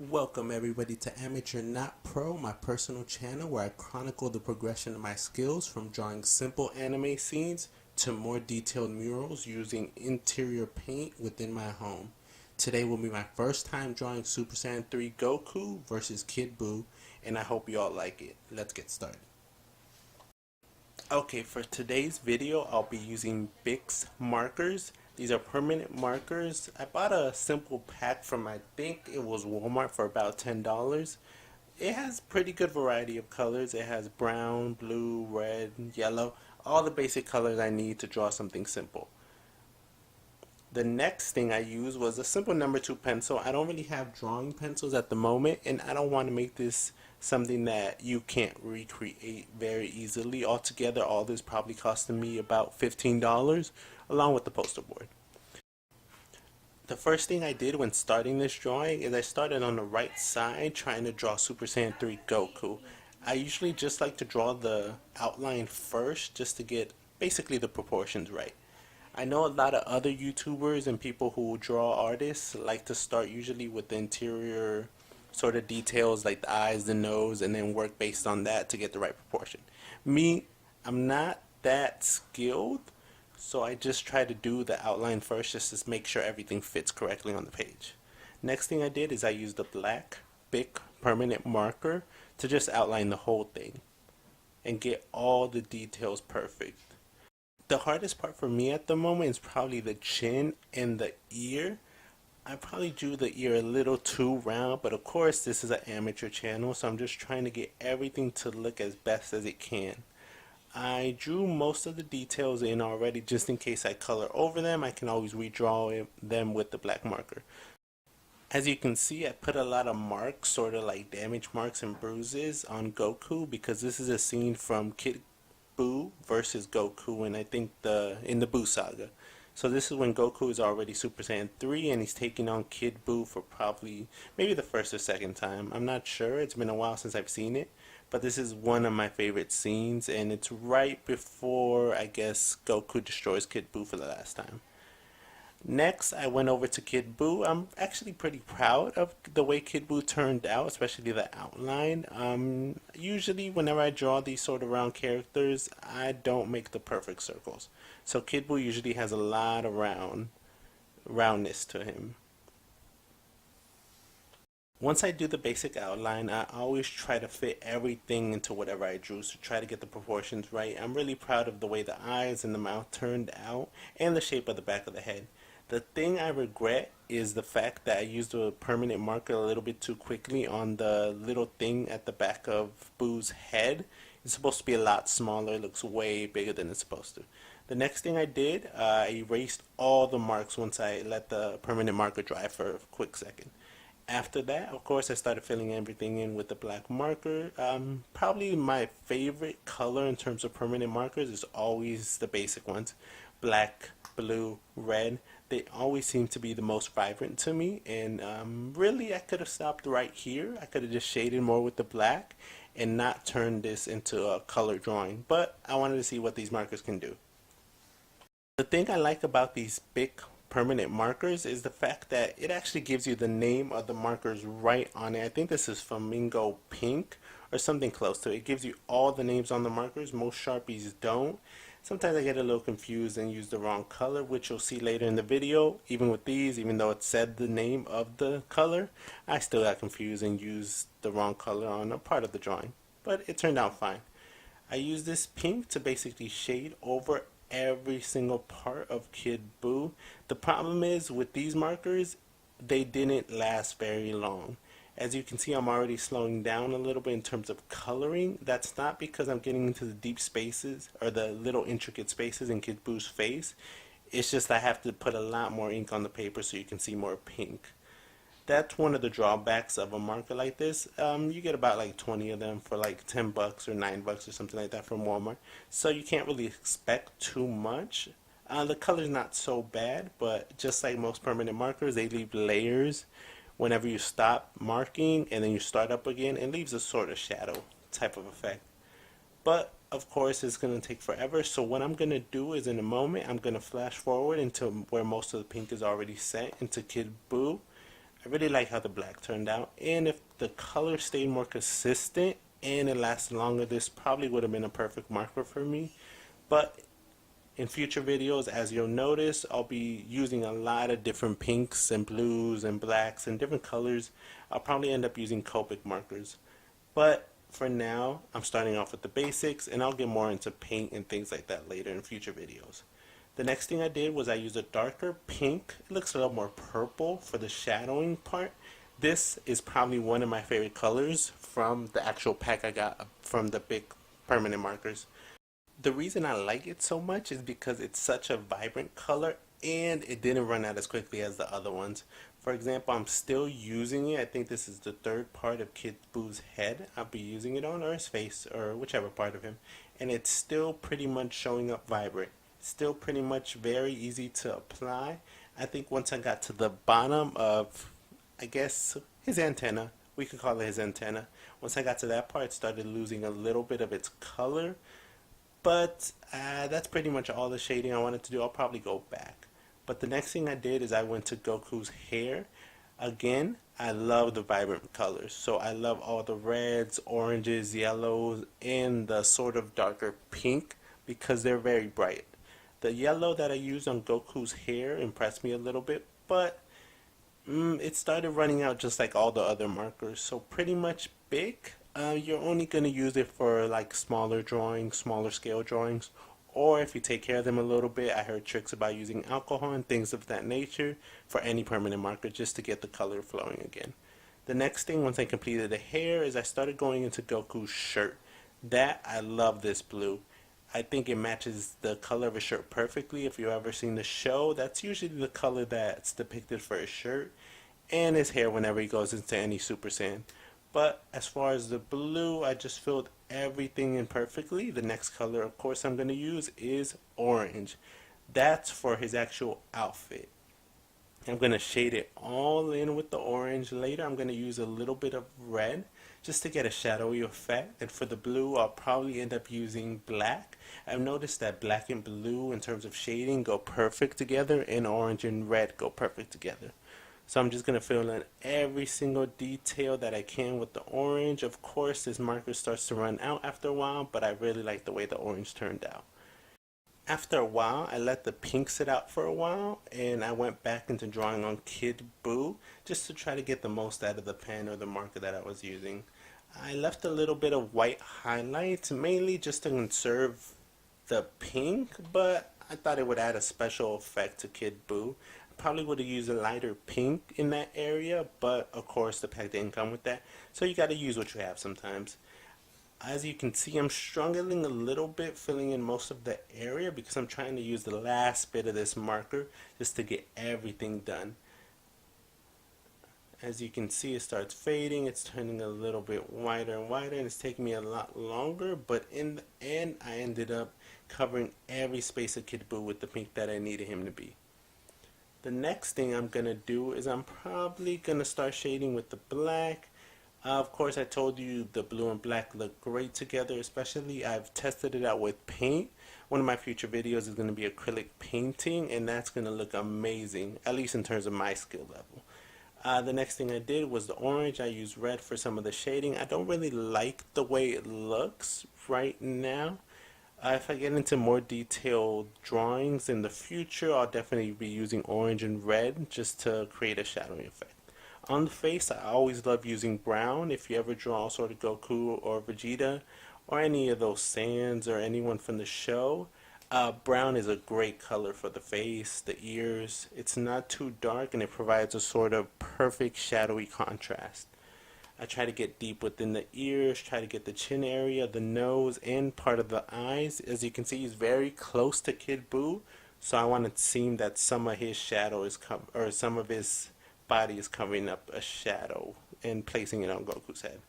Welcome everybody to Amateur Not Pro, my personal channel where I chronicle the progression of my skills from drawing simple anime scenes to more detailed murals using interior paint within my home. Today will be my first time drawing Super Saiyan 3 Goku versus Kid Buu, and I hope you all like it. Let's get started. Okay, for today's video, I'll be using Bix markers. These are permanent markers. I bought a simple pack from, I think it was Walmart, for about $10. It has pretty good variety of colors. It has brown, blue, red, yellow, all the basic colors I need to draw something simple. The next thing I used was a simple number 2 pencil. I don't really have drawing pencils at the moment, and I don't want to make this something that you can't recreate very easily. Altogether, all this probably costing me about $15 along with the poster board. The first thing I did when starting this drawing is I started on the right side trying to draw Super Saiyan 3 Goku. I usually just like to draw the outline first just to get basically the proportions right. I know a lot of other YouTubers and people who draw artists like to start usually with the interior sort of details like the eyes, the nose, and then work based on that to get the right proportion. Me, I'm not that skilled, so I just try to do the outline first just to make sure everything fits correctly on the page. Next thing I did is I used a black Bic permanent marker to just outline the whole thing and get all the details perfect. The hardest part for me at the moment is probably the chin and the ear. I probably drew the ear a little too round, but of course this is an amateur channel, so I'm just trying to get everything to look as best as it can. I drew most of the details in already just in case I color over them. I can always redraw them with the black marker. As you can see, I put a lot of marks, sort of like damage marks and bruises on Goku because this is a scene from Kid Buu versus Goku, and I think in the Buu saga. So this is when Goku is already Super Saiyan 3 and he's taking on Kid Buu for probably maybe the first or second time. I'm not sure, it's been a while since I've seen it, but this is one of my favorite scenes, and it's right before, I guess, Goku destroys Kid Buu for the last time. Next, I went over to Kid Buu. I'm actually pretty proud of the way Kid Buu turned out, especially the outline. Usually, whenever I draw these sort of round characters, I don't make the perfect circles. So Kid Buu usually has a lot of roundness to him. Once I do the basic outline, I always try to fit everything into whatever I drew, so try to get the proportions right. I'm really proud of the way the eyes and the mouth turned out and the shape of the back of the head. The thing I regret is the fact that I used a permanent marker a little bit too quickly on the little thing at the back of Boo's head. It's supposed to be a lot smaller. It looks way bigger than it's supposed to. The next thing I did, I erased all the marks once I let the permanent marker dry for a quick second. After that, of course, I started filling everything in with the black marker. Probably my favorite color in terms of permanent markers is always the basic ones. Black, blue, red. They always seem to be the most vibrant to me, and really I could have stopped right here. I could have just shaded more with the black and not turned this into a color drawing, but I wanted to see what these markers can do. The thing I like about these big permanent markers is the fact that it actually gives you the name of the markers right on it. I think this is Flamingo Pink or something close to it. It gives you all the names on the markers. Most Sharpies don't. Sometimes I get a little confused and use the wrong color, which you'll see later in the video. Even with these, even though it said the name of the color, I still got confused and used the wrong color on a part of the drawing. But it turned out fine. I used this pink to basically shade over every single part of Kid Buu. The problem is with these markers, they didn't last very long. As you can see, I'm already slowing down a little bit in terms of coloring. That's not because I'm getting into the deep spaces or the little intricate spaces in Kid Buu's face. It's just I have to put a lot more ink on the paper so you can see more pink. That's one of the drawbacks of a marker like this. You get about like 20 of them for like 10 bucks or 9 bucks or something like that from Walmart. So you can't really expect too much. The color's not so bad, but just like most permanent markers, they leave layers. Whenever you stop marking and then you start up again, it leaves a sort of shadow type of effect. But of course it's going to take forever, so what I'm going to do is in a moment I'm going to flash forward into where most of the pink is already set into Kid Buu. I really like how the black turned out, and if the color stayed more consistent and it lasted longer, this probably would have been a perfect marker for me. But in future videos, as you'll notice, I'll be using a lot of different pinks and blues and blacks and different colors. I'll probably end up using Copic markers. But for now, I'm starting off with the basics, and I'll get more into paint and things like that later in future videos. The next thing I did was I used a darker pink. It looks a little more purple for the shadowing part. This is probably one of my favorite colors from the actual pack I got from the big permanent markers. The reason I like it so much is because it's such a vibrant color and it didn't run out as quickly as the other ones. For example, I'm still using it. I think this is the third part of Kid Boo's head I'll be using it on, or his face, or whichever part of him. And it's still pretty much showing up vibrant. Still pretty much very easy to apply. I think once I got to the bottom of, I guess, his antenna, we could call it his antenna. Once I got to that part, it started losing a little bit of its color. But that's pretty much all the shading I wanted to do. I'll probably go back. But the next thing I did is I went to Goku's hair. Again, I love the vibrant colors. So I love all the reds, oranges, yellows, and the sort of darker pink because they're very bright. The yellow that I used on Goku's hair impressed me a little bit, but it started running out just like all the other markers. So pretty much big. You're only going to use it for like smaller drawings, smaller scale drawings, or if you take care of them a little bit. I heard tricks about using alcohol and things of that nature for any permanent marker just to get the color flowing again. The next thing, once I completed the hair, is I started going into Goku's shirt. I love this blue. I think it matches the color of his shirt perfectly. If you've ever seen the show, that's usually the color that's depicted for his shirt and his hair whenever he goes into any Super Saiyan. But as far as the blue, I just filled everything in perfectly. The next color, of course, I'm going to use is orange. That's for his actual outfit. I'm going to shade it all in with the orange. Later, I'm going to use a little bit of red just to get a shadowy effect. And for the blue, I'll probably end up using black. I've noticed that black and blue in terms of shading go perfect together, and orange and red go perfect together. So I'm just going to fill in every single detail that I can with the orange. Of course, this marker starts to run out after a while, but I really like the way the orange turned out. After a while, I let the pink sit out for a while, and I went back into drawing on Kid Buu just to try to get the most out of the pen or the marker that I was using. I left a little bit of white highlights, mainly just to conserve the pink, but I thought it would add a special effect to Kid Buu. Probably would have used a lighter pink in that area, but of course the pack didn't come with that, so you got to use what you have sometimes. As you can see, I'm struggling a little bit filling in most of the area because I'm trying to use the last bit of this marker just to get everything done. As you can see, it starts fading, it's turning a little bit wider and wider, and it's taking me a lot longer, but in the end I ended up covering every space of Kid Buu with the pink that I needed him to be. The next thing I'm going to do is I'm probably going to start shading with the black. Of course, I told you the blue and black look great together, especially I've tested it out with paint. One of my future videos is going to be acrylic painting, and that's going to look amazing, at least in terms of my skill level. The next thing I did was the orange. I used red for some of the shading. I don't really like the way it looks right now. If I get into more detailed drawings in the future, I'll definitely be using orange and red just to create a shadowing effect. On the face, I always love using brown. If you ever draw sort of Goku or Vegeta or any of those Saiyans or anyone from the show, brown is a great color for the face, the ears. It's not too dark and it provides a sort of perfect shadowy contrast. I try to get deep within the ears, try to get the chin area, the nose, and part of the eyes. As you can see, he's very close to Kid Buu, so I want it to seem that some of his shadow is or some of his body is covering up a shadow and placing it on Goku's head.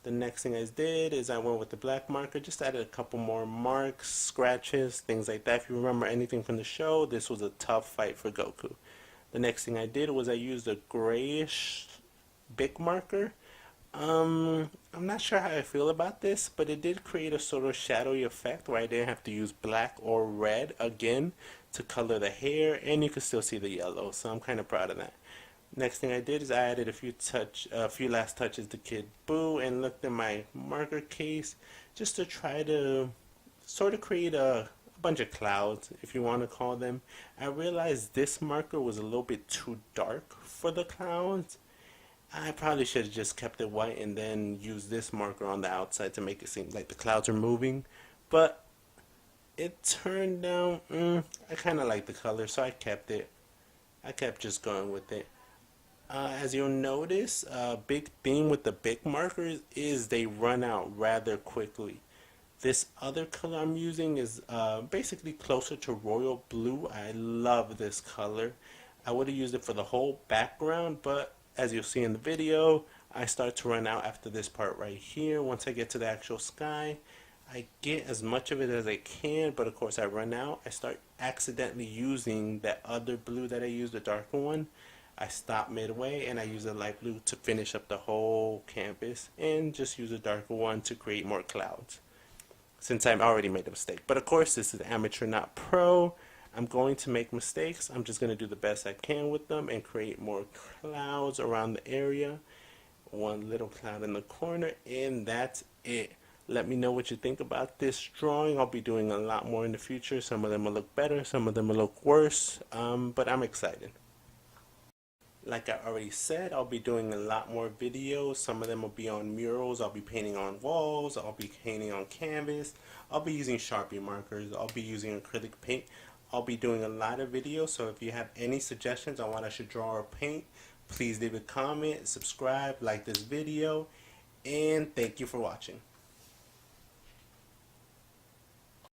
The next thing I did is I went with the black marker, just added a couple more marks, scratches, things like that. If you remember anything from the show, this was a tough fight for Goku. The next thing I did was I used a grayish Bic marker. I'm not sure how I feel about this, but it did create a sort of shadowy effect where I didn't have to use black or red again to color the hair, and you can still see the yellow, so I'm kind of proud of that. Next thing I did is I added a few last touches to Kid Boo and looked in my marker case just to try to sort of create a bunch of clouds, if you want to call them. I realized this marker was a little bit too dark for the clouds. I probably should have just kept it white and then used this marker on the outside to make it seem like the clouds are moving. But it turned out, I kind of like the color, so I kept it. I kept just going with it. As you'll notice, a big theme with the big markers is they run out rather quickly. This other color I'm using is basically closer to royal blue. I love this color. I would have used it for the whole background, but as you'll see in the video, I start to run out after this part right here. Once I get to the actual sky, I get as much of it as I can, but of course I run out. I start accidentally using that other blue that I used, the darker one. I stop midway and I use a light blue to finish up the whole canvas and just use a darker one to create more clouds, since I've already made a mistake. But of course, this is amateur, not pro. I'm going to make mistakes. I'm just going to do the best I can with them and create more clouds around the area. One little cloud in the corner, and that's it. Let me know what you think about this drawing. I'll be doing a lot more in the future. Some of them will look better, some of them will look worse, but I'm excited. Like I already said, I'll be doing a lot more videos. Some of them will be on murals. I'll be painting on walls. I'll be painting on canvas. I'll be using Sharpie markers. I'll be using acrylic paint. I'll be doing a lot of videos. So if you have any suggestions on what I should draw or paint, please leave a comment, subscribe, like this video, and thank you for watching.